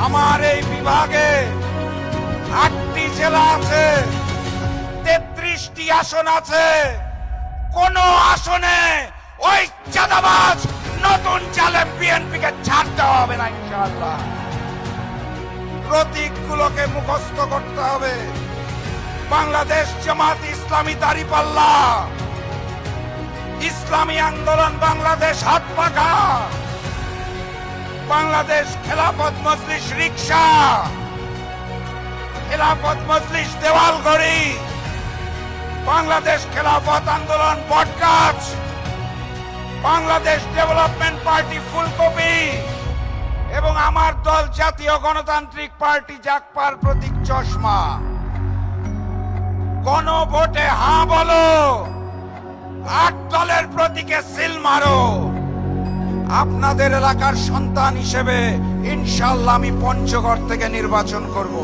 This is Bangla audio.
আমার এই বিভাগে 8টি জেলা আছে, 33টি আসন আছে। কোন আসনে ওই চাঁদাবাজ নতুন জালেম বিএনপিকে ছাড়তে হবে না ইনশাআল্লাহ। প্রতীকগুলোকে মুখস্থ করতে হবে। বাংলাদেশ জামাত ইসলামী দাঁড়িপাল্লা, ইসলামী আন্দোলন বাংলাদেশ হাত পাখা, বাংলাদেশ খেলাফত মজলিস রিকশা, খেলাফত মজলিস দেওয়ালঘড়ি, বাংলাদেশ খেলাফত আন্দোলন বটগাছ, বাংলাদেশ ডেভেলপমেন্ট পার্টি ফুলকপি এবং আমার দল জাতীয় গণতান্ত্রিক পার্টি জাকপার প্রতীক চশমা। গণভোটে হ্যাঁ বলো, 8 দলের প্রতীকে সিল মারো। আপনাদের এলাকার সন্তান হিসেবে ইনশাআল্লাহ আমি পঞ্চগড় থেকে নির্বাচন করব।